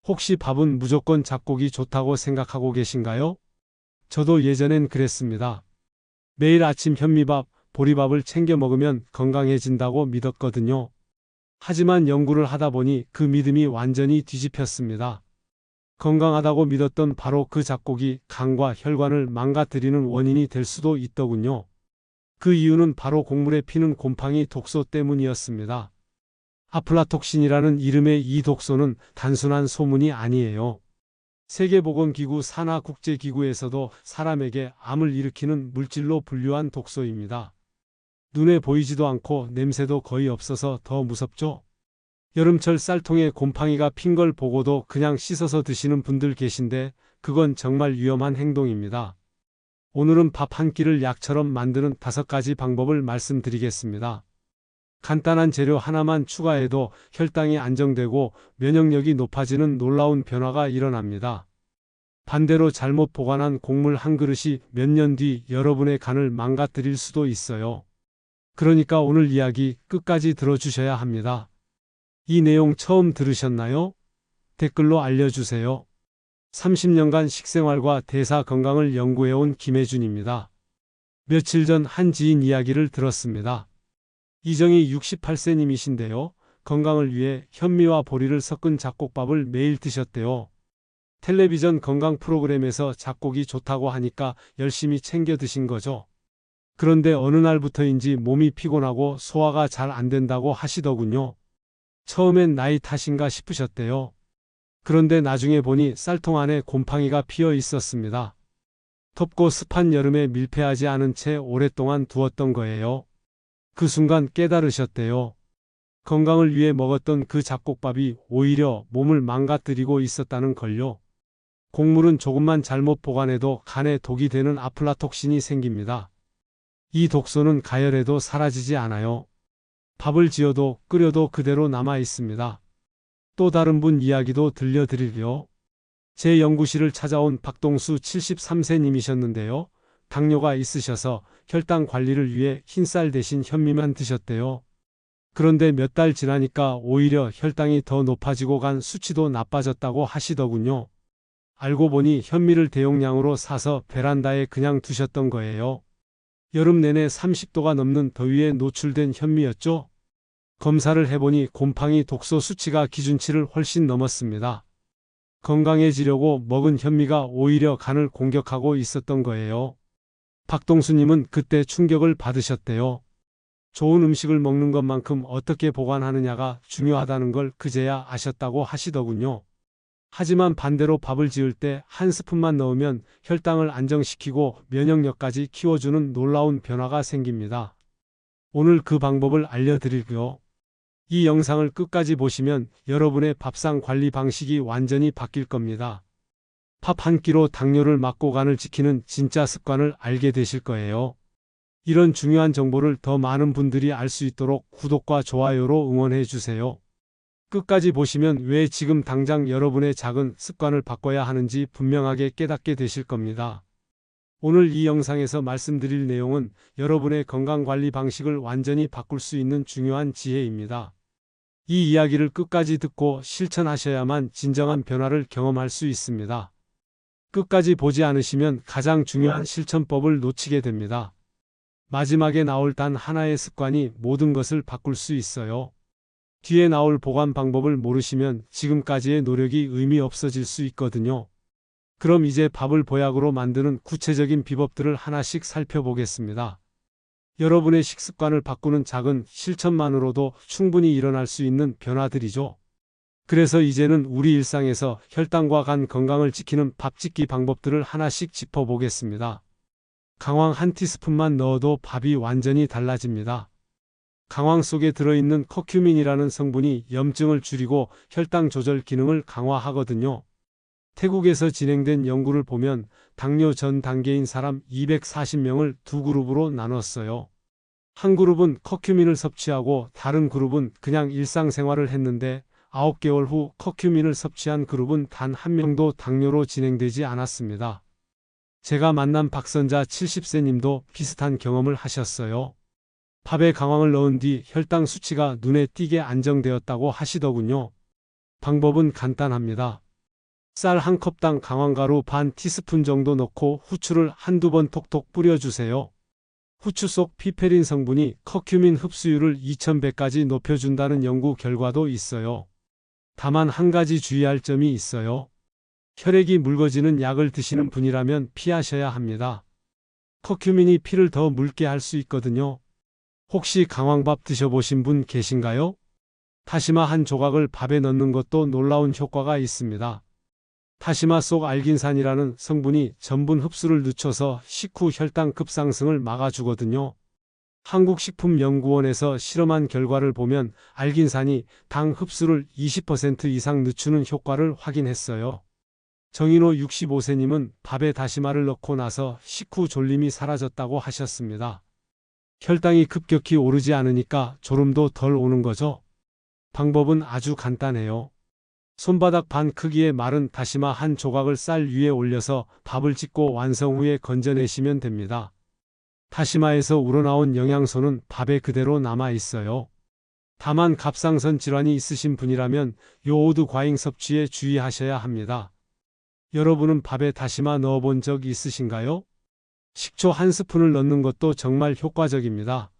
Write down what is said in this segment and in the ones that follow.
혹시 밥은 무조건 잡곡이 좋다고 생각하고 계신가요? 저도 예전엔 그랬습니다. 매일 아침 현미밥, 보리밥을 챙겨 먹으면 건강해진다고 믿었거든요. 하지만 연구를 하다 보니 그 믿음이 완전히 뒤집혔습니다. 건강하다고 믿었던 바로 그 잡곡이 간과 혈관을 망가뜨리는 원인이 될 수도 있더군요. 그 이유는 바로 곡물에 피는 곰팡이 독소 때문이었습니다. 아플라톡신이라는 이름의 이 독소는 단순한 소문이 아니에요. 세계보건기구 산하국제기구에서도 사람에게 암을 일으키는 물질로 분류한 독소입니다. 눈에 보이지도 않고 냄새도 거의 없어서 더 무섭죠? 여름철 쌀통에 곰팡이가 핀 걸 보고도 그냥 씻어서 드시는 분들 계신데 그건 정말 위험한 행동입니다. 오늘은 밥 한 끼를 약처럼 만드는 5가지 방법을 말씀드리겠습니다. 간단한 재료 하나만 추가해도 혈당이 안정되고 면역력이 높아지는 놀라운 변화가 일어납니다. 반대로 잘못 보관한 곡물 한 그릇이 몇 년 뒤 여러분의 간을 망가뜨릴 수도 있어요. 그러니까 오늘 이야기 끝까지 들어주셔야 합니다. 이 내용 처음 들으셨나요? 댓글로 알려주세요. 30년간 식생활과 대사 건강을 연구해온 김혜준입니다. 며칠 전 한 지인 이야기를 들었습니다. 이정희 68세님이신데요. 건강을 위해 현미와 보리를 섞은 잡곡밥을 매일 드셨대요. 텔레비전 건강 프로그램에서 잡곡이 좋다고 하니까 열심히 챙겨 드신 거죠. 그런데 어느 날부터인지 몸이 피곤하고 소화가 잘 안 된다고 하시더군요. 처음엔 나이 탓인가 싶으셨대요. 그런데 나중에 보니 쌀통 안에 곰팡이가 피어 있었습니다. 덥고 습한 여름에 밀폐하지 않은 채 오랫동안 두었던 거예요. 그 순간 깨달으셨대요. 건강을 위해 먹었던 그 잡곡밥이 오히려 몸을 망가뜨리고 있었다는 걸요. 곡물은 조금만 잘못 보관해도 간에 독이 되는 아플라톡신이 생깁니다. 이 독소는 가열해도 사라지지 않아요. 밥을 지어도 끓여도 그대로 남아 있습니다. 또 다른 분 이야기도 들려드리려. 제 연구실을 찾아온 박동수 73세님이셨는데요. 당뇨가 있으셔서 혈당 관리를 위해 흰쌀 대신 현미만 드셨대요. 그런데 몇 달 지나니까 오히려 혈당이 더 높아지고 간 수치도 나빠졌다고 하시더군요. 알고 보니 현미를 대용량으로 사서 베란다에 그냥 두셨던 거예요. 여름 내내 30도가 넘는 더위에 노출된 현미였죠. 검사를 해보니 곰팡이 독소 수치가 기준치를 훨씬 넘었습니다. 건강해지려고 먹은 현미가 오히려 간을 공격하고 있었던 거예요. 박동수님은 그때 충격을 받으셨대요. 좋은 음식을 먹는 것만큼 어떻게 보관하느냐가 중요하다는 걸 그제야 아셨다고 하시더군요. 하지만 반대로 밥을 지을 때 한 스푼만 넣으면 혈당을 안정시키고 면역력까지 키워주는 놀라운 변화가 생깁니다. 오늘 그 방법을 알려드릴게요. 이 영상을 끝까지 보시면 여러분의 밥상 관리 방식이 완전히 바뀔 겁니다. 밥 한 끼로 당뇨를 막고 간을 지키는 진짜 습관을 알게 되실 거예요. 이런 중요한 정보를 더 많은 분들이 알 수 있도록 구독과 좋아요로 응원해 주세요. 끝까지 보시면 왜 지금 당장 여러분의 작은 습관을 바꿔야 하는지 분명하게 깨닫게 되실 겁니다. 오늘 이 영상에서 말씀드릴 내용은 여러분의 건강관리 방식을 완전히 바꿀 수 있는 중요한 지혜입니다. 이 이야기를 끝까지 듣고 실천하셔야만 진정한 변화를 경험할 수 있습니다. 끝까지 보지 않으시면 가장 중요한 실천법을 놓치게 됩니다. 마지막에 나올 단 하나의 습관이 모든 것을 바꿀 수 있어요. 뒤에 나올 보관 방법을 모르시면 지금까지의 노력이 의미 없어질 수 있거든요. 그럼 이제 밥을 보약으로 만드는 구체적인 비법들을 하나씩 살펴보겠습니다. 여러분의 식습관을 바꾸는 작은 실천만으로도 충분히 일어날 수 있는 변화들이죠. 그래서 이제는 우리 일상에서 혈당과 간 건강을 지키는 밥 짓기 방법들을 하나씩 짚어보겠습니다. 강황 한 티스푼만 넣어도 밥이 완전히 달라집니다. 강황 속에 들어있는 커큐민이라는 성분이 염증을 줄이고 혈당 조절 기능을 강화하거든요. 태국에서 진행된 연구를 보면 당뇨 전 단계인 사람 240명을 두 그룹으로 나눴어요. 한 그룹은 커큐민을 섭취하고 다른 그룹은 그냥 일상생활을 했는데 9개월 후 커큐민을 섭취한 그룹은 단 한 명도 당뇨로 진행되지 않았습니다. 제가 만난 박선자 70세님도 비슷한 경험을 하셨어요. 밥에 강황을 넣은 뒤 혈당 수치가 눈에 띄게 안정되었다고 하시더군요. 방법은 간단합니다. 쌀 한 컵당 강황가루 반 티스푼 정도 넣고 후추를 한두 번 톡톡 뿌려주세요. 후추 속 피페린 성분이 커큐민 흡수율을 2100까지 높여준다는 연구 결과도 있어요. 다만 한 가지 주의할 점이 있어요. 혈액이 묽어지는 약을 드시는 분이라면 피하셔야 합니다. 커큐민이 피를 더 묽게 할 수 있거든요. 혹시 강황밥 드셔보신 분 계신가요? 다시마 한 조각을 밥에 넣는 것도 놀라운 효과가 있습니다. 다시마 속 알긴산이라는 성분이 전분 흡수를 늦춰서 식후 혈당 급상승을 막아주거든요. 한국식품연구원에서 실험한 결과를 보면 알긴산이 당 흡수를 20% 이상 늦추는 효과를 확인했어요. 정인호 65세님은 밥에 다시마를 넣고 나서 식후 졸림이 사라졌다고 하셨습니다. 혈당이 급격히 오르지 않으니까 졸음도 덜 오는 거죠. 방법은 아주 간단해요. 손바닥 반 크기의 마른 다시마 한 조각을 쌀 위에 올려서 밥을 짓고 완성 후에 건져내시면 됩니다. 다시마에서 우러나온 영양소는 밥에 그대로 남아 있어요. 다만 갑상선 질환이 있으신 분이라면 요오드 과잉 섭취에 주의하셔야 합니다. 여러분은 밥에 다시마 넣어본 적 있으신가요? 식초 한 스푼을 넣는 것도 정말 효과적입니다.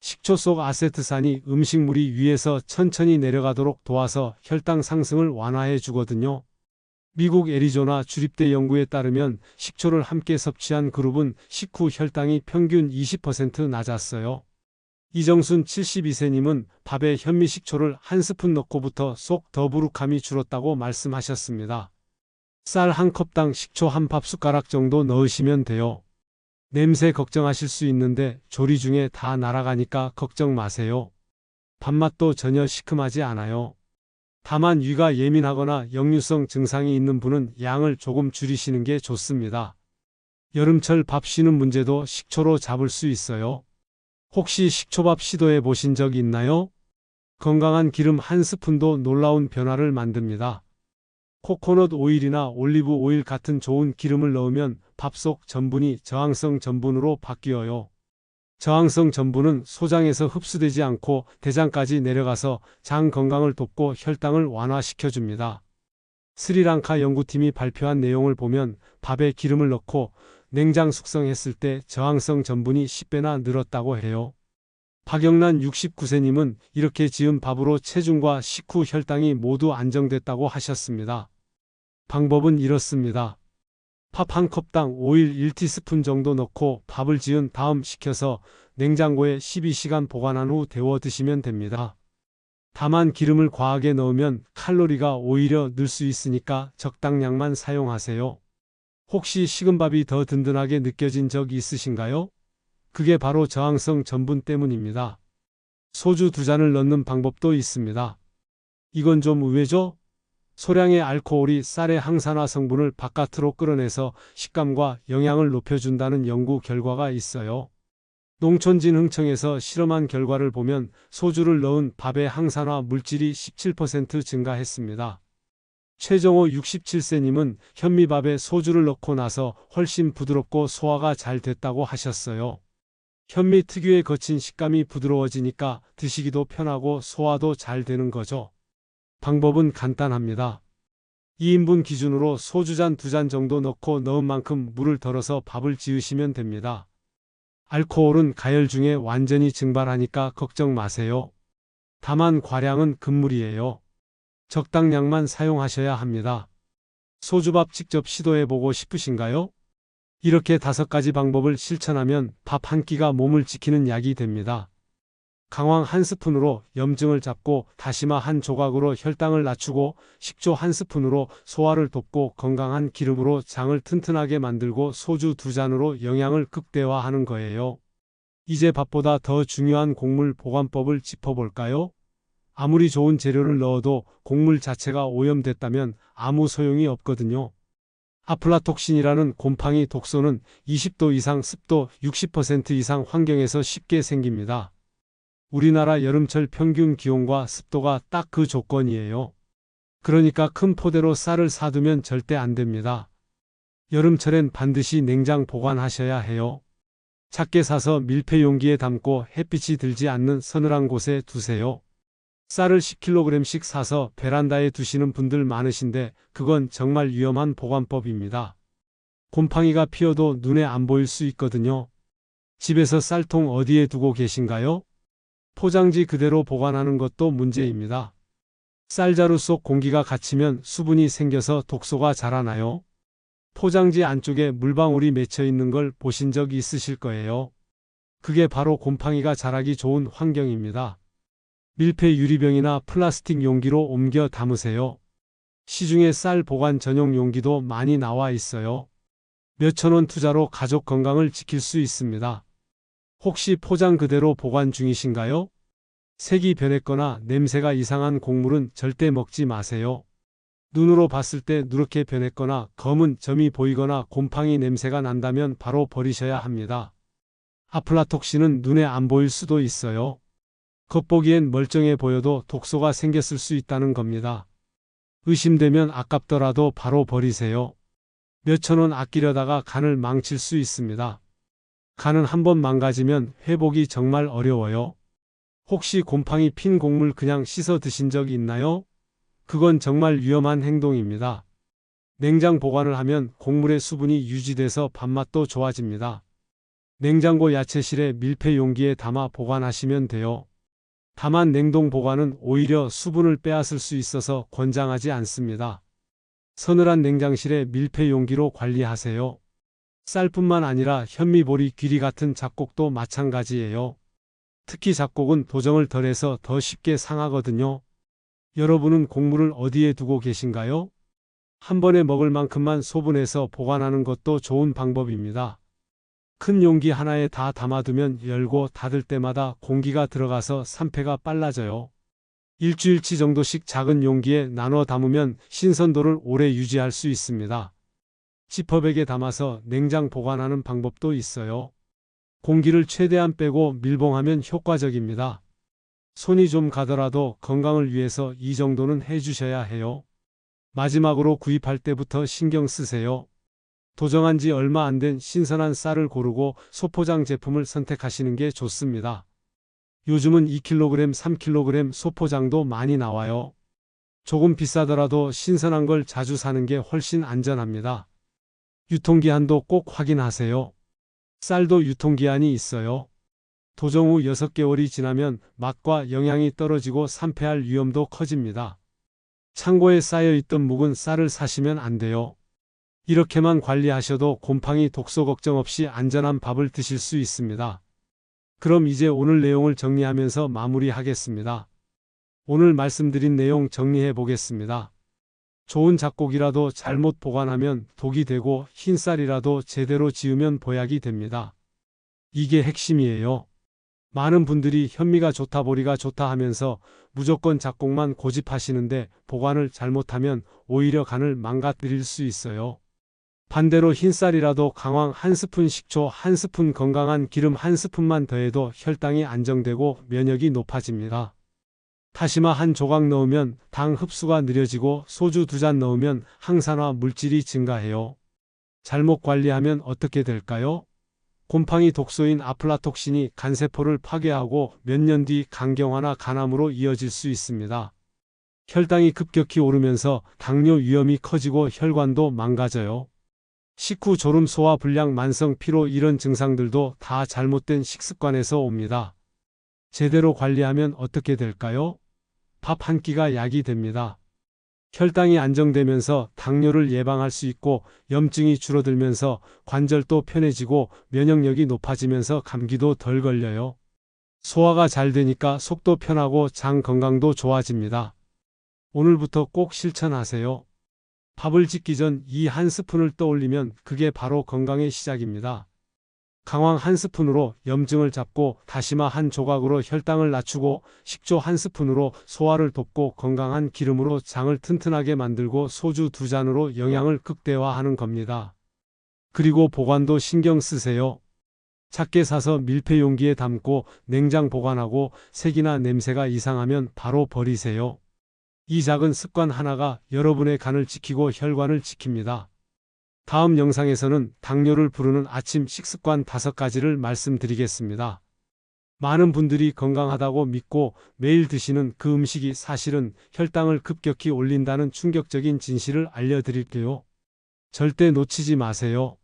식초 속 아세트산이 음식물이 위에서 천천히 내려가도록 도와서 혈당 상승을 완화해 주거든요. 미국 애리조나 주립대 연구에 따르면 식초를 함께 섭취한 그룹은 식후 혈당이 평균 20% 낮았어요. 이정순 72세님은 밥에 현미식초를 한 스푼 넣고부터 속 더부룩함이 줄었다고 말씀하셨습니다. 쌀 한 컵당 식초 한 밥숟가락 정도 넣으시면 돼요. 냄새 걱정하실 수 있는데 조리 중에 다 날아가니까 걱정 마세요. 밥맛도 전혀 시큼하지 않아요. 다만 위가 예민하거나 역류성 증상이 있는 분은 양을 조금 줄이시는 게 좋습니다. 여름철 밥 쉬는 문제도 식초로 잡을 수 있어요. 혹시 식초밥 시도해 보신 적 있나요? 건강한 기름 한 스푼도 놀라운 변화를 만듭니다. 코코넛 오일이나 올리브 오일 같은 좋은 기름을 넣으면 밥 속 전분이 저항성 전분으로 바뀌어요. 저항성 전분은 소장에서 흡수되지 않고 대장까지 내려가서 장 건강을 돕고 혈당을 완화시켜줍니다. 스리랑카 연구팀이 발표한 내용을 보면 밥에 기름을 넣고 냉장 숙성했을 때 저항성 전분이 10배나 늘었다고 해요. 박영란 69세님은 이렇게 지은 밥으로 체중과 식후 혈당이 모두 안정됐다고 하셨습니다. 방법은 이렇습니다. 밥 한 컵당 오일 1티스푼 정도 넣고 밥을 지은 다음 식혀서 냉장고에 12시간 보관한 후 데워 드시면 됩니다. 다만 기름을 과하게 넣으면 칼로리가 오히려 늘 수 있으니까 적당량만 사용하세요. 혹시 식은 밥이 더 든든하게 느껴진 적 있으신가요? 그게 바로 저항성 전분 때문입니다. 소주 2잔을 넣는 방법도 있습니다. 이건 좀 의외죠? 소량의 알코올이 쌀의 항산화 성분을 바깥으로 끌어내서 식감과 영양을 높여준다는 연구 결과가 있어요. 농촌진흥청에서 실험한 결과를 보면 소주를 넣은 밥의 항산화 물질이 17% 증가했습니다. 최정호 67세님은 현미밥에 소주를 넣고 나서 훨씬 부드럽고 소화가 잘 됐다고 하셨어요. 현미 특유의 거친 식감이 부드러워지니까 드시기도 편하고 소화도 잘 되는 거죠. 방법은 간단합니다. 2인분 기준으로 소주잔 2잔 정도 넣고 넣은 만큼 물을 덜어서 밥을 지으시면 됩니다. 알코올은 가열 중에 완전히 증발하니까 걱정 마세요. 다만 과량은 금물이에요. 적당량만 사용하셔야 합니다. 소주밥 직접 시도해보고 싶으신가요? 이렇게 5가지 방법을 실천하면 밥 한 끼가 몸을 지키는 약이 됩니다. 강황 한 스푼으로 염증을 잡고 다시마 한 조각으로 혈당을 낮추고 식초 한 스푼으로 소화를 돕고 건강한 기름으로 장을 튼튼하게 만들고 소주 2잔으로 영양을 극대화하는 거예요. 이제 밥보다 더 중요한 곡물 보관법을 짚어볼까요? 아무리 좋은 재료를 넣어도 곡물 자체가 오염됐다면 아무 소용이 없거든요. 아플라톡신이라는 곰팡이 독소는 20도 이상 습도 60% 이상 환경에서 쉽게 생깁니다. 우리나라 여름철 평균 기온과 습도가 딱 그 조건이에요. 그러니까 큰 포대로 쌀을 사두면 절대 안 됩니다. 여름철엔 반드시 냉장 보관하셔야 해요. 작게 사서 밀폐 용기에 담고 햇빛이 들지 않는 서늘한 곳에 두세요. 쌀을 10kg씩 사서 베란다에 두시는 분들 많으신데 그건 정말 위험한 보관법입니다. 곰팡이가 피어도 눈에 안 보일 수 있거든요. 집에서 쌀통 어디에 두고 계신가요? 포장지 그대로 보관하는 것도 문제입니다. 쌀자루 속 공기가 갇히면 수분이 생겨서 독소가 자라나요. 포장지 안쪽에 물방울이 맺혀 있는 걸 보신 적 있으실 거예요. 그게 바로 곰팡이가 자라기 좋은 환경입니다. 밀폐 유리병이나 플라스틱 용기로 옮겨 담으세요. 시중에 쌀 보관 전용 용기도 많이 나와 있어요. 몇천 원 투자로 가족 건강을 지킬 수 있습니다. 혹시 포장 그대로 보관 중이신가요? 색이 변했거나 냄새가 이상한 곡물은 절대 먹지 마세요. 눈으로 봤을 때 누렇게 변했거나 검은 점이 보이거나 곰팡이 냄새가 난다면 바로 버리셔야 합니다. 아플라톡신은 눈에 안 보일 수도 있어요. 겉보기엔 멀쩡해 보여도 독소가 생겼을 수 있다는 겁니다. 의심되면 아깝더라도 바로 버리세요. 몇천 원 아끼려다가 간을 망칠 수 있습니다. 간은 한번 망가지면 회복이 정말 어려워요. 혹시 곰팡이 핀 곡물 그냥 씻어 드신 적 있나요? 그건 정말 위험한 행동입니다. 냉장 보관을 하면 곡물의 수분이 유지돼서 밥맛도 좋아집니다. 냉장고 야채실에 밀폐 용기에 담아 보관하시면 돼요. 다만 냉동 보관은 오히려 수분을 빼앗을 수 있어서 권장하지 않습니다. 서늘한 냉장실에 밀폐 용기로 관리하세요. 쌀뿐만 아니라 현미, 보리, 귀리 같은 잡곡도 마찬가지예요. 특히 잡곡은 도정을 덜해서 더 쉽게 상하거든요. 여러분은 곡물을 어디에 두고 계신가요? 한 번에 먹을 만큼만 소분해서 보관하는 것도 좋은 방법입니다. 큰 용기 하나에 다 담아두면 열고 닫을 때마다 공기가 들어가서 산패가 빨라져요. 일주일치 정도씩 작은 용기에 나눠 담으면 신선도를 오래 유지할 수 있습니다. 지퍼백에 담아서 냉장 보관하는 방법도 있어요. 공기를 최대한 빼고 밀봉하면 효과적입니다. 손이 좀 가더라도 건강을 위해서 이 정도는 해주셔야 해요. 마지막으로 구입할 때부터 신경 쓰세요. 도정한 지 얼마 안 된 신선한 쌀을 고르고 소포장 제품을 선택하시는 게 좋습니다. 요즘은 2kg, 3kg 소포장도 많이 나와요. 조금 비싸더라도 신선한 걸 자주 사는 게 훨씬 안전합니다. 유통기한도 꼭 확인하세요. 쌀도 유통기한이 있어요. 도정 후 6개월이 지나면 맛과 영양이 떨어지고 산패할 위험도 커집니다. 창고에 쌓여있던 묵은 쌀을 사시면 안 돼요. 이렇게만 관리하셔도 곰팡이 독소 걱정 없이 안전한 밥을 드실 수 있습니다. 그럼 이제 오늘 내용을 정리하면서 마무리하겠습니다. 오늘 말씀드린 내용 정리해 보겠습니다. 좋은 잡곡이라도 잘못 보관하면 독이 되고 흰쌀이라도 제대로 지으면 보약이 됩니다. 이게 핵심이에요. 많은 분들이 현미가 좋다 보리가 좋다 하면서 무조건 잡곡만 고집하시는데 보관을 잘못하면 오히려 간을 망가뜨릴 수 있어요. 반대로 흰쌀이라도 강황 1스푼, 식초 1스푼, 건강한 기름 1스푼만 더해도 혈당이 안정되고 면역이 높아집니다. 다시마 한 조각 넣으면 당 흡수가 느려지고 소주 2잔 넣으면 항산화 물질이 증가해요. 잘못 관리하면 어떻게 될까요? 곰팡이 독소인 아플라톡신이 간세포를 파괴하고 몇 년 뒤 간경화나 간암으로 이어질 수 있습니다. 혈당이 급격히 오르면서 당뇨 위험이 커지고 혈관도 망가져요. 식후 졸음, 소화 불량, 만성 피로 이런 증상들도 다 잘못된 식습관에서 옵니다. 제대로 관리하면 어떻게 될까요? 밥 한 끼가 약이 됩니다. 혈당이 안정되면서 당뇨를 예방할 수 있고 염증이 줄어들면서 관절도 편해지고 면역력이 높아지면서 감기도 덜 걸려요. 소화가 잘 되니까 속도 편하고 장 건강도 좋아집니다. 오늘부터 꼭 실천하세요. 밥을 짓기 전 이 한 스푼을 떠올리면 그게 바로 건강의 시작입니다. 강황 1스푼으로 염증을 잡고 다시마 한 조각으로 혈당을 낮추고 식초 1스푼으로 소화를 돕고 건강한 기름으로 장을 튼튼하게 만들고 소주 2잔으로 영양을 극대화하는 겁니다. 그리고 보관도 신경 쓰세요. 작게 사서 밀폐 용기에 담고 냉장 보관하고 색이나 냄새가 이상하면 바로 버리세요. 이 작은 습관 하나가 여러분의 간을 지키고 혈관을 지킵니다. 다음 영상에서는 당뇨를 부르는 아침 식습관 5가지를 말씀드리겠습니다. 많은 분들이 건강하다고 믿고 매일 드시는 그 음식이 사실은 혈당을 급격히 올린다는 충격적인 진실을 알려드릴게요. 절대 놓치지 마세요.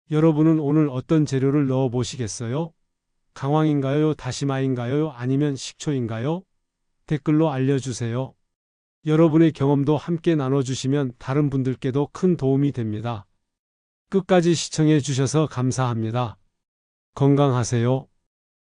여러분은 오늘 어떤 재료를 넣어 보시겠어요? 강황인가요? 다시마인가요? 아니면 식초인가요? 댓글로 알려주세요. 여러분의 경험도 함께 나눠주시면 다른 분들께도 큰 도움이 됩니다. 끝까지 시청해 주셔서 감사합니다. 건강하세요.